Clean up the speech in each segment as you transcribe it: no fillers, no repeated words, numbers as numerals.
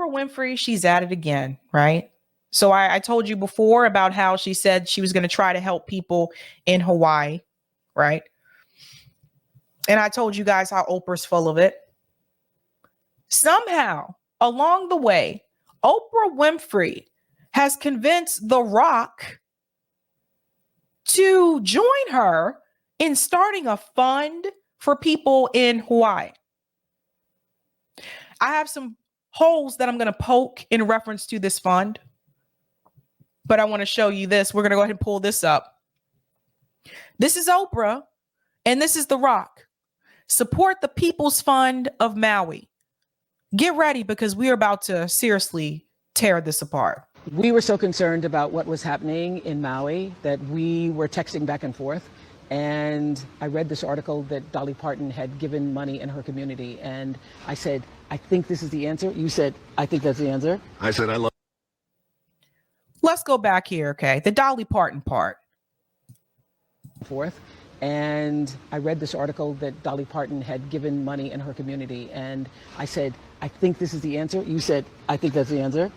Oprah Winfrey, she's at it again, right? So I told you before about how she said she was going to try to help people in Hawaii, right? And I told you guys how Oprah's full of it. Somehow, along the way, Oprah Winfrey has convinced The Rock to join her in starting a fund for people in Hawaii. I have some holes that I'm going to poke in reference to this fund, but I want to show you this. We're going to go ahead and pull this up. This is Oprah, and this is The Rock. Support the People's Fund of Maui. Get ready, because we are about to seriously tear this apart. We were so concerned about what was happening in Maui that we were texting back and forth. And I read this article that Dolly Parton had given money in her community. And I said, I think this is the answer. You said, I think that's the answer. I said, I love. Let's go back here, okay? The Dolly Parton part. Forth. And I read this article that Dolly Parton had given money in her community. And I said, I think this is the answer. You said, I think that's the answer.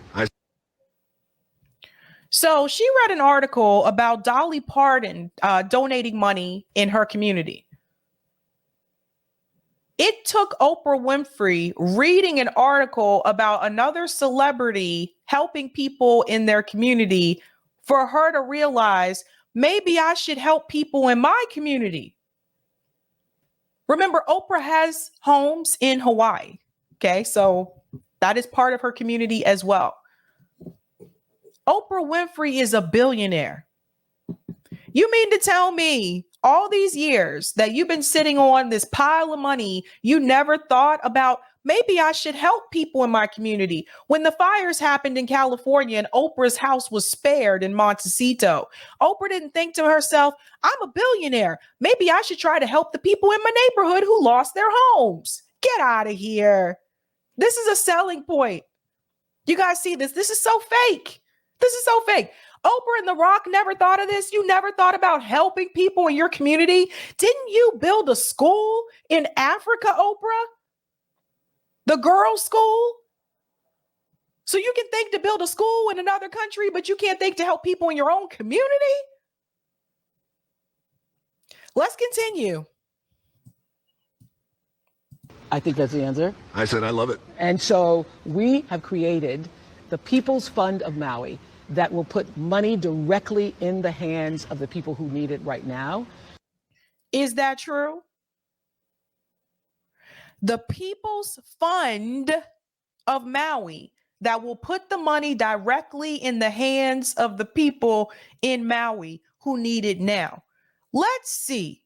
So she read an article about Dolly Parton donating money in her community. It took Oprah Winfrey reading an article about another celebrity helping people in their community for her to realize, maybe I should help people in my community. Remember, Oprah has homes in Hawaii. Okay, so that is part of her community as well. Oprah Winfrey is a billionaire. You mean to tell me all these years that you've been sitting on this pile of money, you never thought about, maybe I should help people in my community? When the fires happened in California and Oprah's house was spared in Montecito, Oprah didn't think to herself, I'm a billionaire. Maybe I should try to help the people in my neighborhood who lost their homes. Get out of here. This is a selling point. You guys see this? This is so fake. This is so fake. Oprah and The Rock never thought of this. You never thought about helping people in your community. Didn't you build a school in Africa, Oprah? The girls' school? So you can think to build a school in another country, but you can't think to help people in your own community? Let's continue. I think that's the answer. I said, I love it. And so we have created the People's Fund of Maui that will put money directly in the hands of the people who need it right now. Is that true? The People's Fund of Maui that will put the money directly in the hands of the people in Maui who need it now. Let's see.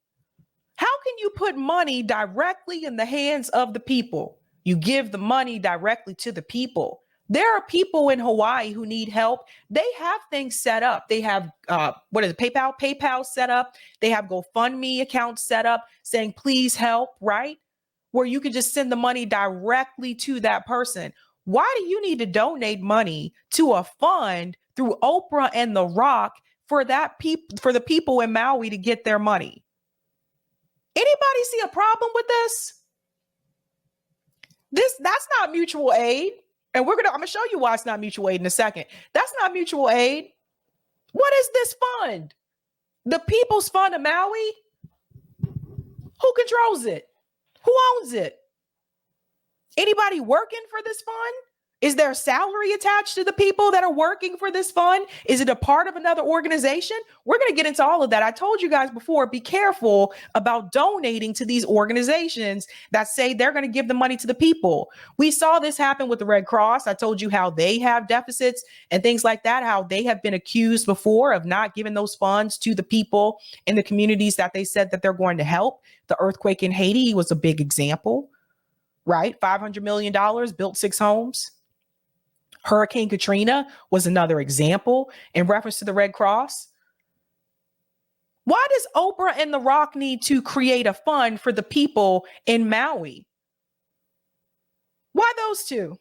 How can you put money directly in the hands of the people? You give the money directly to the people. There are people in Hawaii who need help. They have things set up. They have, PayPal set up. They have GoFundMe accounts set up saying, please help, right? Where you can just send the money directly to that person. Why do you need to donate money to a fund through Oprah and The Rock for the people in Maui to get their money? Anybody see a problem with this? That's not mutual aid. And I'm going to show you why it's not mutual aid in a second. That's not mutual aid. What is this fund? The People's Fund of Maui? Who controls it? Who owns it? Anybody working for this fund? Is there a salary attached to the people that are working for this fund? Is it a part of another organization? We're going to get into all of that. I told you guys before, be careful about donating to these organizations that say they're going to give the money to the people. We saw this happen with the Red Cross. I told you how they have deficits and things like that, how they have been accused before of not giving those funds to the people in the communities that they said that they're going to help. The earthquake in Haiti was a big example, right? $500 million, built 6 homes. Hurricane Katrina was another example in reference to the Red Cross. Why does Oprah and The Rock need to create a fund for the people in Maui? Why those two?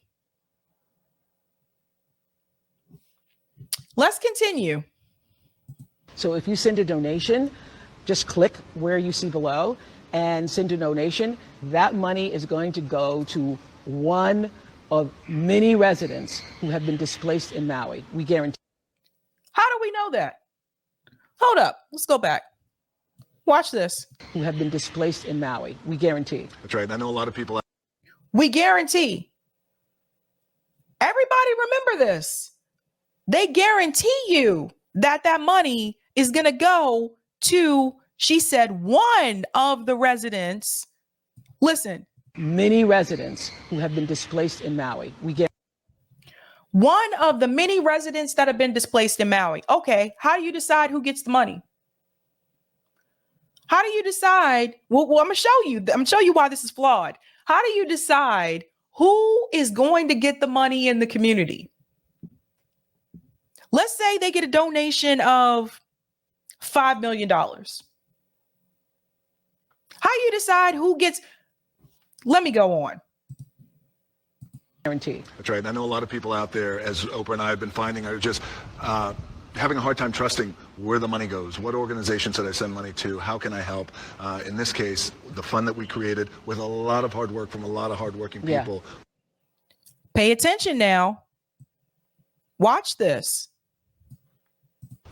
Let's continue. So if you send a donation, just click where you see below and send a donation. That money is going to go to one of many residents who have been displaced in Maui. We guarantee. How do we know that? Hold up. Let's go back. Watch this. Who have been displaced in Maui. We guarantee. That's right. I know a lot of people. We guarantee. Everybody remember this. They guarantee you that that money is going to go to, she said, one of the residents. Listen. Many residents who have been displaced in Maui. We get one of the many residents that have been displaced in Maui. Okay, how do you decide who gets the money? How do you decide? Well, I'm gonna show you. I'm gonna show you why this is flawed. How do you decide who is going to get the money in the community? Let's say they get a donation of $5 million. How do you decide who gets? Let me go on. Guarantee. That's right. I know a lot of people out there, as Oprah and I have been finding, are just having a hard time trusting where the money goes. What organizations should I send money to? How can I help? In this case, the fund that we created with a lot of hard work from a lot of hardworking people. Pay attention now. Watch this.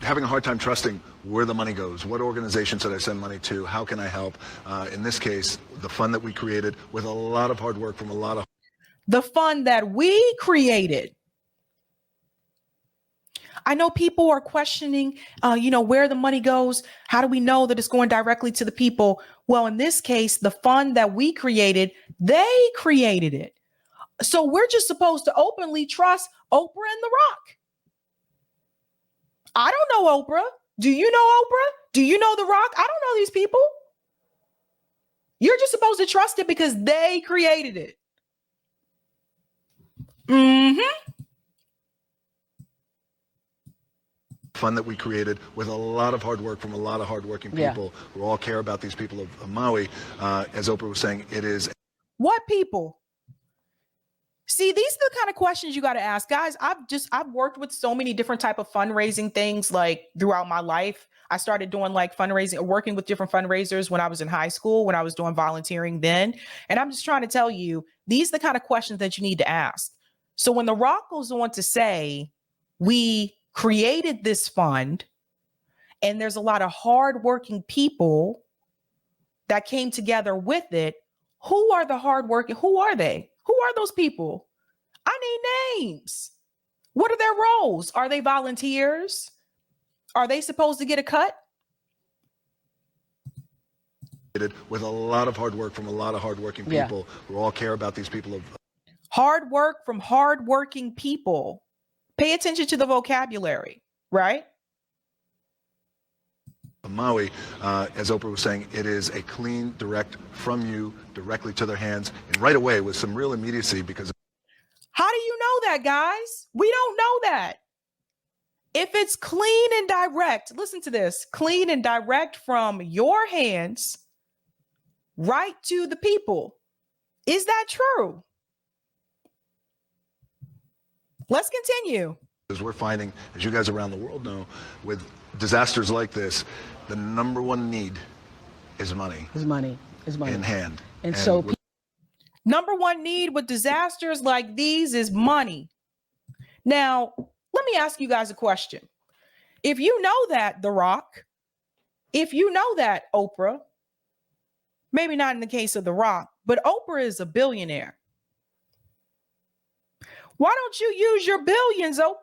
Having a hard time trusting where the money goes. What organizations should I send money to? How can I help? In this case, the fund that we created with a lot of hard work from a lot of. The fund that we created. I know people are questioning, where the money goes. How do we know that it's going directly to the people? Well, in this case, the fund that we created, they created it. So we're just supposed to openly trust Oprah and The Rock. I don't know Oprah. Do you know Oprah? Do you know The Rock? I don't know these people. You're just supposed to trust it because they created it. Fund that we created with a lot of hard work from a lot of hardworking people who all care about these people of Maui. As Oprah was saying, it is. What people? See, these are the kind of questions you got to ask, guys. I've worked with so many different type of fundraising things like throughout my life. I started doing like fundraising, working with different fundraisers when I was in high school, when I was doing volunteering then. And I'm just trying to tell you, these are the kind of questions that you need to ask. So when The Rock goes on to say, we created this fund and there's a lot of hardworking people that came together with it. Who are the hardworking? Who are they? Who are those people? I need names. What are their roles? Are they volunteers? Are they supposed to get a cut? With a lot of hard work from a lot of hardworking people who all care about these people of. Hard work from hardworking people. Pay attention to the vocabulary, right? Maui, as Oprah was saying, it is a clean, direct from you directly to their hands and right away with some real immediacy because. How do you know that, guys? We don't know that. If it's clean and direct, listen to this, clean and direct from your hands right to the people. Is that true? Let's continue. As we're finding, as you guys around the world know, with disasters like this, the number one need is money. Is money. In hand. And so number one need with disasters like these is money. Now, let me ask you guys a question. If you know that, The Rock, if you know that, Oprah, maybe not in the case of The Rock, but Oprah is a billionaire. Why don't you use your billions, Oprah?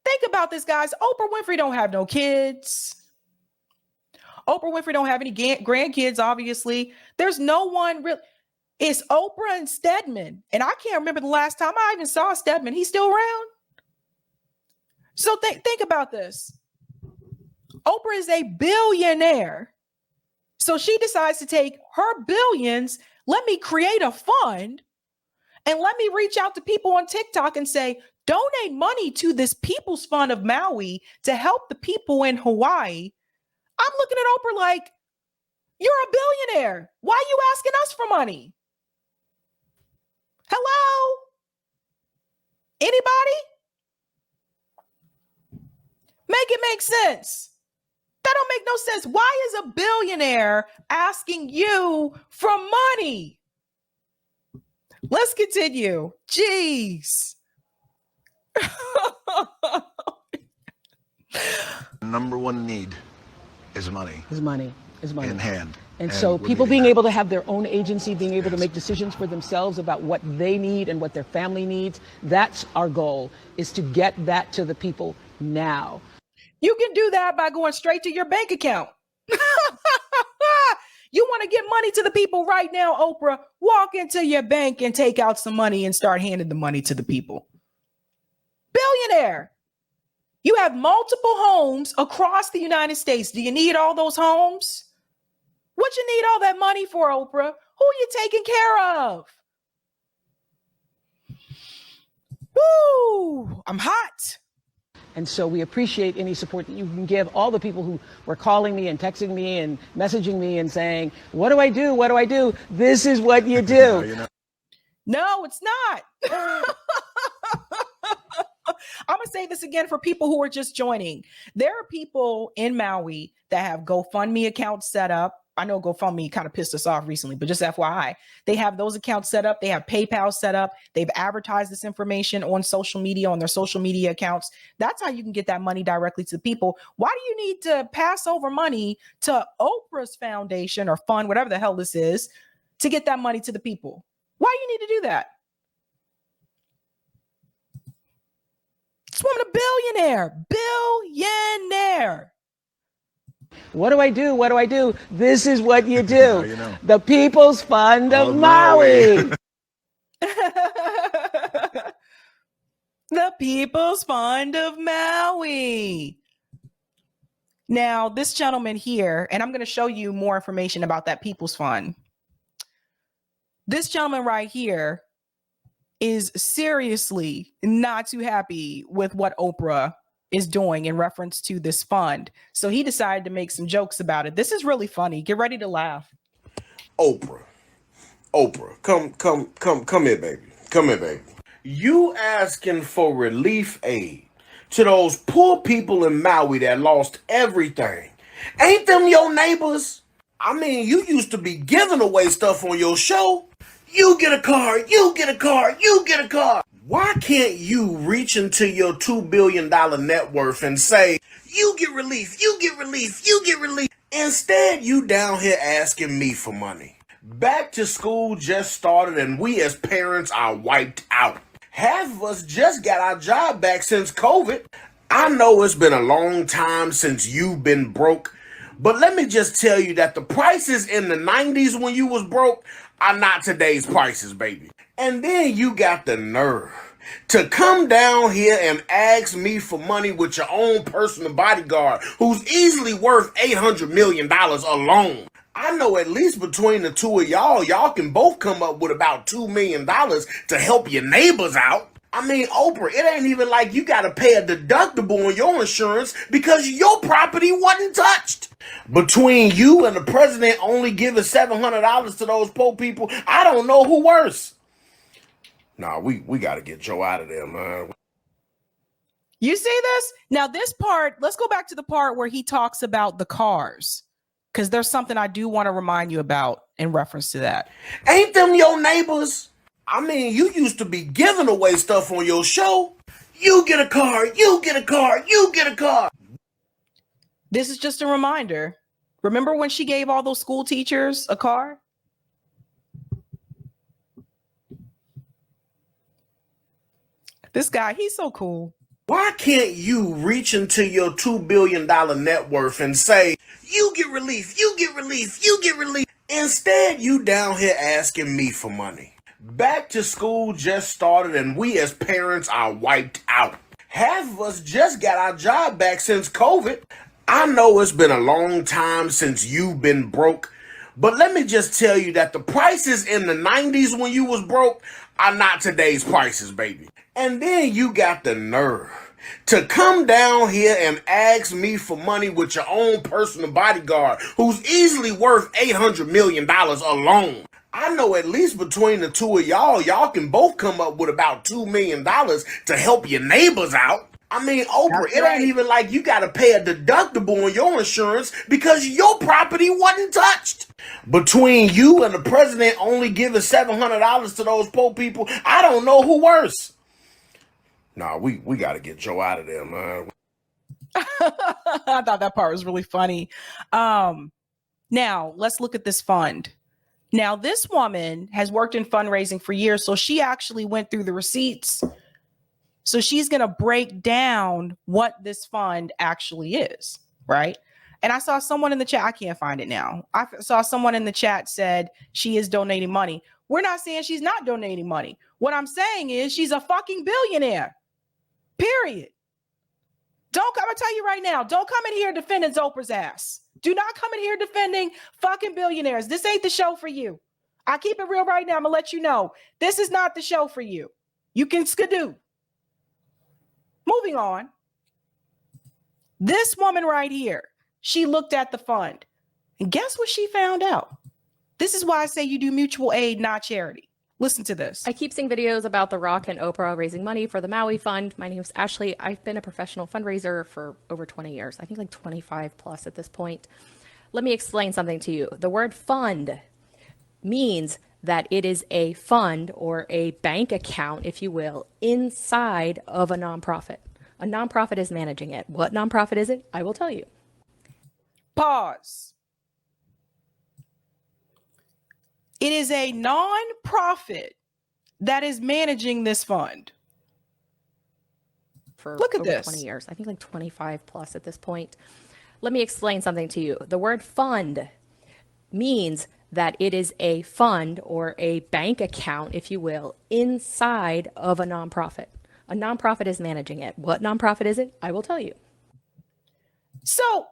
Think about this, guys. Oprah Winfrey don't have no kids. Oprah Winfrey don't have any grandkids, obviously. There's no one real. It's Oprah and Stedman. And I can't remember the last time I even saw Stedman. He's still around. So think about this. Oprah is a billionaire. So she decides to take her billions. Let me create a fund. And let me reach out to people on TikTok and say, donate money to this People's Fund of Maui to help the people in Hawaii. I'm looking at Oprah like, you're a billionaire. Why are you asking us for money? Hello? Anybody? Make it make sense. That don't make no sense. Why is a billionaire asking you for money? Let's continue. Jeez. Number one need is money. Is money. In hand. And so we're people needing being that. able to have their own agency, being able to make decisions for themselves about what they need and what their family needs, that's our goal, is to get that to the people now. You can do that by going straight to your bank account. You want to get money to the people right now, Oprah? Walk into your bank and take out some money and start handing the money to the people. Billionaire. You have multiple homes across the United States. Do you need all those homes? What you need all that money for, Oprah? Who you taking care of? Woo! I'm hot. And so we appreciate any support that you can give all the people who were calling me and texting me and messaging me and saying, what do I do? What do I do? This is what you do. No, it's not. I'm going to say this again for people who are just joining. There are people in Maui that have GoFundMe accounts set up. I know GoFundMe kind of pissed us off recently, but just FYI, they have those accounts set up. They have PayPal set up. They've advertised this information on social media, on their social media accounts. That's how you can get that money directly to people. Why do you need to pass over money to Oprah's foundation or fund, whatever the hell this is, to get that money to the people? Why do you need to do that? This woman a billionaire. Billionaire. What do I do? What do I do? This is what you do. The People's Fund of Maui. The People's Fund of Maui. Now, this gentleman here, and I'm going to show you more information about that People's Fund. This gentleman right here is seriously not too happy with what Oprah is doing in reference to this fund. So he decided to make some jokes about it. This is really funny. Get ready to laugh. Oprah, come here, baby. Come here, baby. You asking for relief aid to those poor people in Maui that lost everything. Ain't them your neighbors? I mean, you used to be giving away stuff on your show. You get a car, you get a car, you get a car. Why can't you reach into your $2 billion net worth and say, you get relief, you get relief, you get relief? Instead, you down here asking me for money. Back to school just started and we as parents are wiped out. Half of us just got our job back since COVID. I know it's been a long time since you've been broke, but let me just tell you that the prices in the 90s when you was broke are not today's prices, baby. And then you got the nerve to come down here and ask me for money with your own personal bodyguard who's easily worth $800 million alone. I know at least between the two of y'all can both come up with about $2 million to help your neighbors out. I mean, Oprah, it ain't even like you got to pay a deductible on your insurance because your property wasn't touched. Between you and the president only giving $700 to those poor people, I don't know who worse. Nah, we got to get Joe out of there, man. You see this? Now, this part, let's go back to the part where he talks about the cars, because there's something I do want to remind you about in reference to that. Ain't them your neighbors? I mean, you used to be giving away stuff on your show. You get a car, you get a car, you get a car. This is just a reminder. Remember when she gave all those school teachers a car? This guy, he's so cool. Why can't you reach into your $2 billion net worth and say, you get relief, you get relief, you get relief? Instead, you down here asking me for money. Back to school just started and we as parents are wiped out. Half of us just got our job back since COVID. I know it's been a long time since you've been broke, but let me just tell you that the prices in the 90s when you was broke are not today's prices, baby. And then you got the nerve to come down here and ask me for money with your own personal bodyguard who's easily worth $800 million alone. I know at least between the two of y'all can both come up with about $2 million to help your neighbors out. I mean, Oprah, That's it right. ain't even like you got to pay a deductible on your insurance because your property wasn't touched. Between you and the president only giving $700 to those poor people, I don't know who worse. Nah, we got to get Joe out of there, man. I thought that part was really funny. Now, let's look at this fund. Now, this woman has worked in fundraising for years, so she actually went through the receipts. So she's going to break down what this fund actually is, right? And I saw someone in the chat, I can't find it now. I saw someone in the chat said she is donating money. We're not saying she's not donating money. What I'm saying is she's a fucking billionaire, period. I'm gonna tell you right now, don't come in here defending Oprah's ass. Do not come in here defending fucking billionaires. This ain't the show for you. I keep it real right now. I'm gonna let you know. This is not the show for you. You can skidoo. Moving on. This woman right here, she looked at the fund. And guess what she found out? This is why I say you do mutual aid, not charity. Listen to this. I keep seeing videos about The Rock and Oprah raising money for the Maui Fund. My name is Ashley. I've been a professional fundraiser for over 20 years. I think like 25 plus at this point. Let me explain something to you. The word fund means that it is a fund or a bank account, if you will, inside of a nonprofit. A nonprofit is managing it. What nonprofit is it? I will tell you. Pause. It is a nonprofit that is managing this fund. For Look at over this. 20 years. I think like 25 plus at this point. Let me explain something to you. The word fund means that it is a fund or a bank account, if you will, inside of a nonprofit. A nonprofit is managing it. What nonprofit is it? I will tell you. So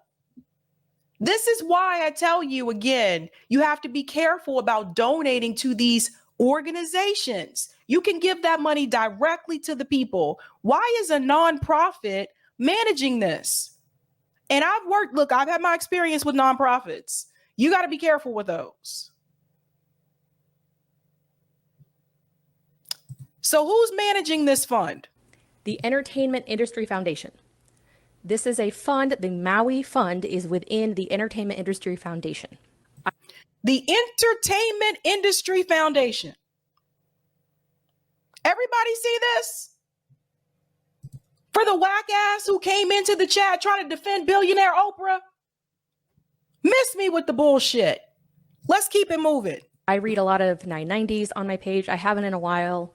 this is why I tell you again, you have to be careful about donating to these organizations. You can give that money directly to the people. Why is a nonprofit managing this? And I've had my experience with nonprofits. You got to be careful with those. So who's managing this fund? The Entertainment Industry Foundation. This is a fund. The Maui Fund is within the Entertainment Industry Foundation. The Entertainment Industry Foundation. Everybody see this? For the whack ass who came into the chat trying to defend billionaire Oprah, miss me with the bullshit. Let's keep it moving. I read a lot of 990s on my page. I haven't in a while,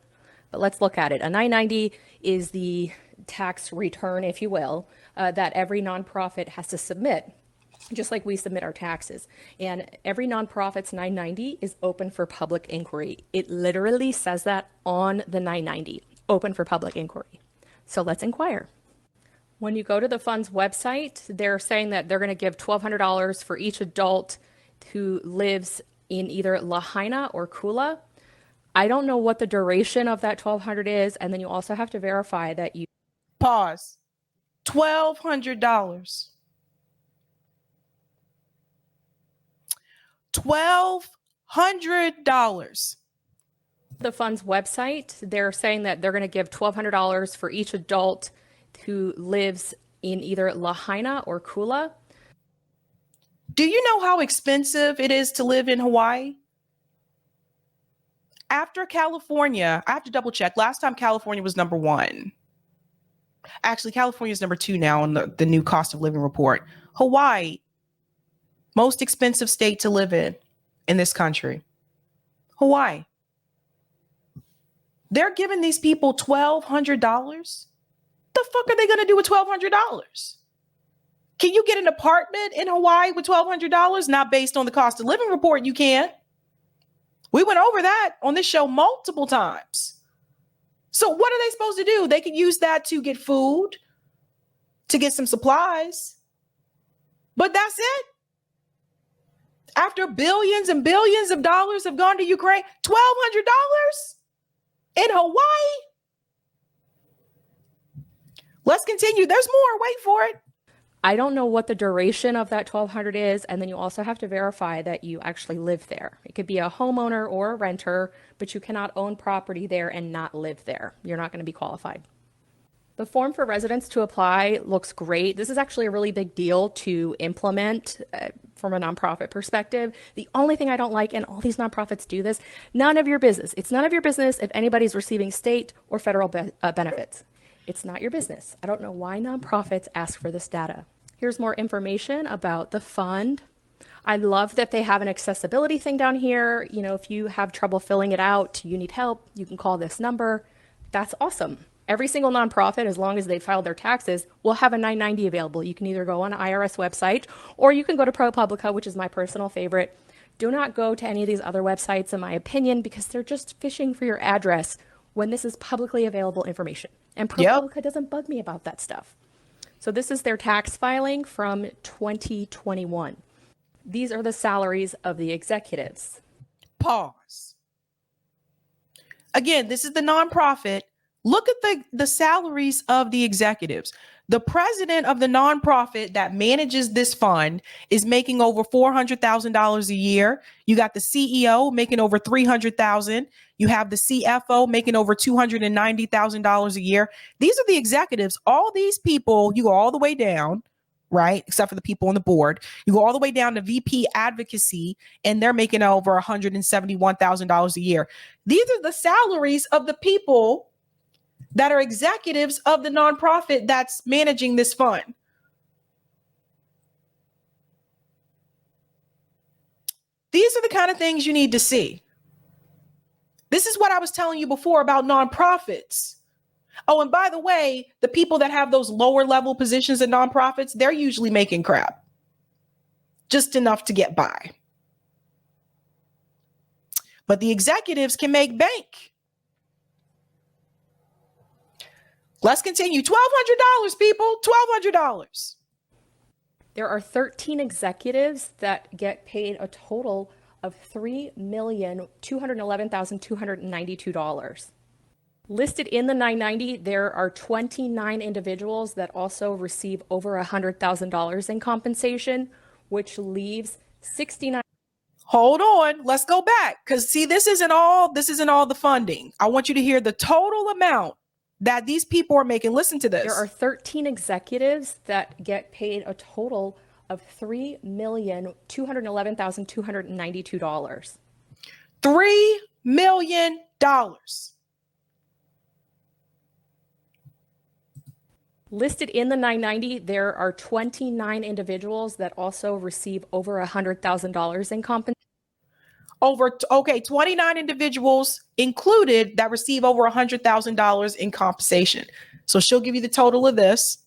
but let's look at it. A 990 is the tax return, if you will, that every nonprofit has to submit, just like we submit our taxes. And every nonprofit's 990 is open for public inquiry. It literally says that on the 990, open for public inquiry. So let's inquire. When you go to the fund's website, they're saying that they're going to give $1,200 for each adult who lives in either Lahaina or Kula. I don't know what the duration of that $1,200 is. And then you also have to verify that you... Pause. $1,200. $1,200. The fund's website, they're saying that they're going to give $1,200 for each adult who lives in either Lahaina or Kula. Do you know how expensive it is to live in Hawaii? After California, I have to double check. Last time California was number one. Actually, California is number two now on the new cost of living report. Hawaii, most expensive state to live in this country. Hawaii. They're giving these people $1,200. The fuck are they going to do with $1,200? Can you get an apartment in Hawaii with $1,200? Not based on the cost of living report, you can't. We went over that on this show multiple times. So what are they supposed to do? They could use that to get food, to get some supplies. But that's it. After billions and billions of dollars have gone to Ukraine, $1,200 in Hawaii? Let's continue. There's more. Wait for it. I don't know what the duration of that $1,200 is. And then you also have to verify that you actually live there. It could be a homeowner or a renter, but you cannot own property there and not live there. You're not going to be qualified. The form for residents to apply looks great. This is actually a really big deal to implement from a nonprofit perspective. The only thing I don't like, and all these nonprofits do this, none of your business. It's none of your business if anybody's receiving state or federal benefits. It's not your business. I don't know why nonprofits ask for this data. Here's more information about the fund. I love that they have an accessibility thing down here. You know, if you have trouble filling it out, you need help, you can call this number. That's awesome. Every single nonprofit, as long as they filed their taxes, will have a 990 available. You can either go on an IRS website or you can go to ProPublica, which is my personal favorite. Do not go to any of these other websites, in my opinion, because they're just fishing for your address when this is publicly available information. And ProPublica doesn't bug me about that stuff. So this is their tax filing from 2021. These are the salaries of the executives. Pause. Again, this is the nonprofit. Look at the salaries of the executives. The president of the nonprofit that manages this fund is making over $400,000 a year. You got the CEO making over $300,000. You have the CFO making over $290,000 a year. These are the executives. All these people, you go all the way down, right? Except for the people on the board. You go all the way down to VP advocacy, and they're making over $171,000 a year. These are the salaries of the people that are executives of the nonprofit that's managing this fund. These are the kind of things you need to see. This is what I was telling you before about nonprofits. Oh, and by the way, the people that have those lower level positions in nonprofits, they're usually making crap. Just enough to get by. But the executives can make bank. Let's continue. $1,200, people. $1,200. There are 13 executives that get paid a total of $3,211,292. Listed in the 990, there are 29 individuals that also receive over $100,000 in compensation, which leaves 69. Hold on. Let's go back. Because see, this isn't all the funding. I want you to hear the total amount that these people are making. Listen to this. There are 13 executives that get paid a total of $3,211,292. $3 million. Listed in the 990, there are 29 individuals that also receive over $100,000 in compensation. 29 individuals included that receive over $100,000 in compensation. So she'll give you the total of this.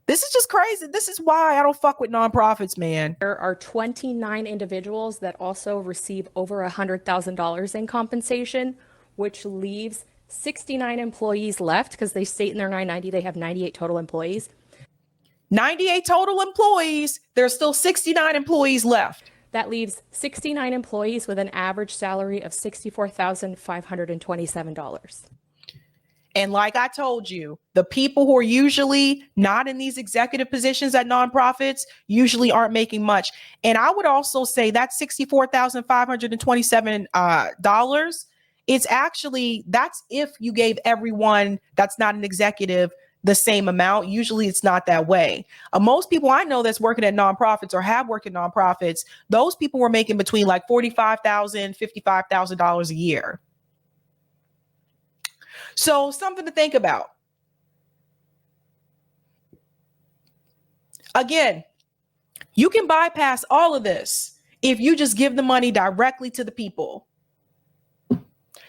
This is just crazy. This is why I don't fuck with nonprofits, man. There are 29 individuals that also receive over $100,000 in compensation, which leaves 69 employees left, because they state in their 990 they have 98 total employees. 98 total employees. There's still 69 employees left. That leaves 69 employees with an average salary of $64,527. And like I told you, the people who are usually not in these executive positions at nonprofits usually aren't making much. And I would also say that $64,527, it's actually, that's if you gave everyone that's not an executive the same amount. Usually it's not that way. Most people I know that's working at nonprofits or have worked at nonprofits, those people were making between like $45,000, $55,000 a year. So something to think about. Again, you can bypass all of this if you just give the money directly to the people.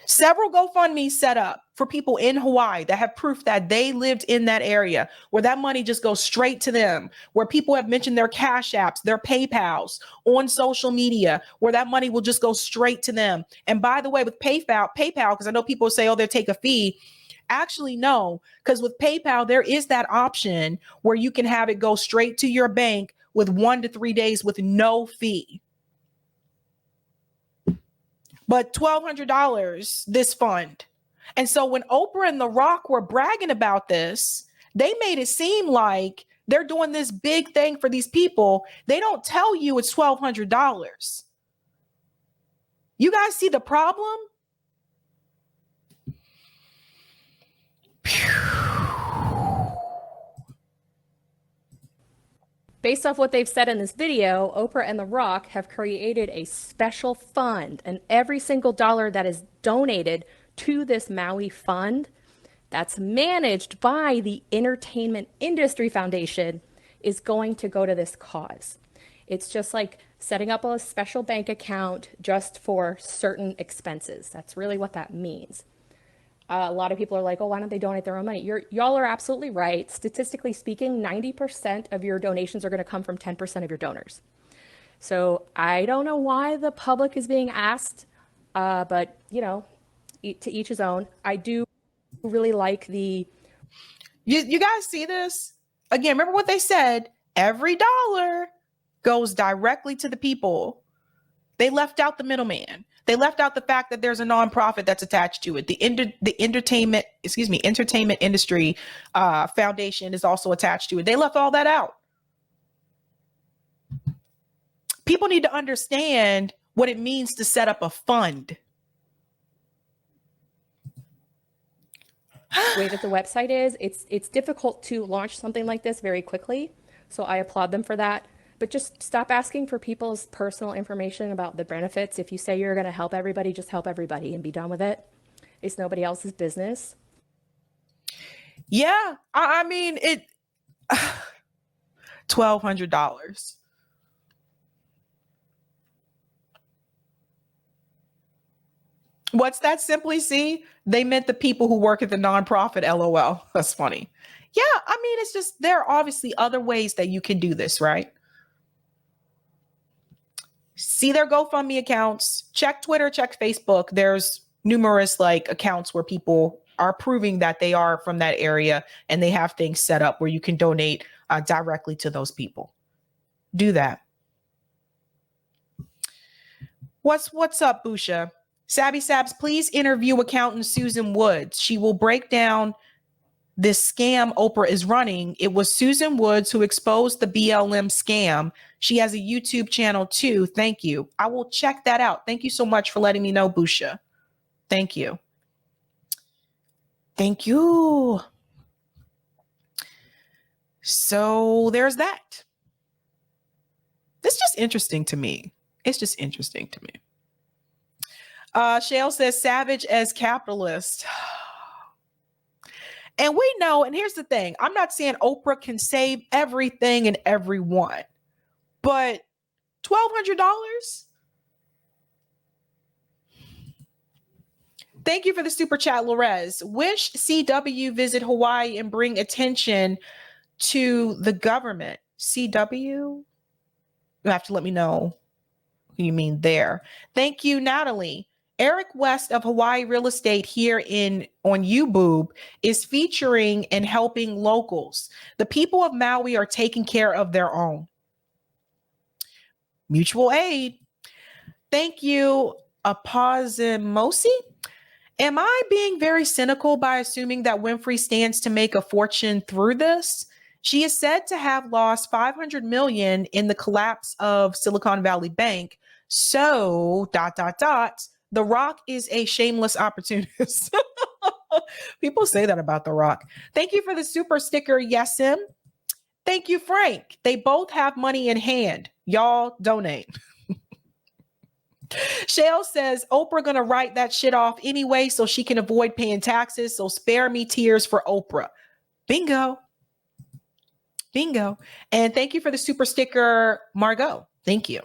Several GoFundMe set up for people in Hawaii that have proof that they lived in that area, where that money just goes straight to them, where people have mentioned their Cash Apps, their PayPals on social media, where that money will just go straight to them. And by the way, with PayPal, because I know people say, oh, they'll take a fee. Actually, no, because with PayPal, there is that option where you can have it go straight to your bank with 1 to 3 days with no fee. But $1,200, this fund. And so when Oprah and The Rock were bragging about this, they made it seem like they're doing this big thing for these people. They don't tell you it's $1,200. You guys see the problem? Phew. based off what they've said in this video, Oprah and The Rock have created a special fund, and every single dollar that is donated to this Maui Fund that's managed by the Entertainment Industry Foundation is going to go to this cause. It's just like setting up a special bank account just for certain expenses. That's really what that means. A lot of people are like, oh, why don't they donate their own money? Y'all are absolutely right. Statistically speaking, 90% of your donations are going to come from 10% of your donors. So I don't know why the public is being asked, but, you know, to each his own. I do really like the... You guys see this? Again, remember what they said. Every dollar goes directly to the people. They left out the middleman. They left out the fact that there's a nonprofit that's attached to it. The Entertainment Industry Foundation is also attached to it. They left all that out. People need to understand what it means to set up a fund. The way that the website is, it's difficult to launch something like this very quickly. So I applaud them for that. But just stop asking for people's personal information about the benefits. If you say you're going to help everybody, just help everybody and be done with it. It's nobody else's business. Yeah, I mean, it $1,200. What's that simply see? They meant the people who work at the nonprofit, LOL. That's funny. Yeah, I mean, it's just, there are obviously other ways that you can do this, right? See their GoFundMe accounts, check Twitter, check Facebook. There's numerous like accounts where people are proving that they are from that area and they have things set up where you can donate directly to those people. Do that. What's up, Busha? Sabby Sabs, please interview accountant Susan Woods. She will break down this scam Oprah is running. It was Susan Woods who exposed the BLM scam. She has a YouTube channel too. Thank you. I will check that out. Thank you so much for letting me know, Busha. Thank you. Thank you. So there's that. It's just interesting to me. It's just interesting to me. Shale says savage as capitalist. And we know, and here's the thing, I'm not saying Oprah can save everything and everyone, but $1,200? Thank you for the super chat, Lorez. Wish CW visit Hawaii and bring attention to the government. CW? You have to let me know who you mean there. Thank you, Natalie. Eric West of Hawaii Real Estate here on YouBoob is featuring and helping locals. The people of Maui are taking care of their own. Mutual aid. Thank you, Apazimosi. Am I being very cynical by assuming that Winfrey stands to make a fortune through this? She is said to have lost $500 million in the collapse of Silicon Valley Bank. So, ... The Rock is a shameless opportunist. People say that about The Rock. Thank you for the super sticker, Yasim. Thank you, Frank. They both have money in hand. Y'all donate. Shale says, Oprah gonna write that shit off anyway so she can avoid paying taxes. So spare me tears for Oprah. Bingo. Bingo. And thank you for the super sticker, Margot. Thank you.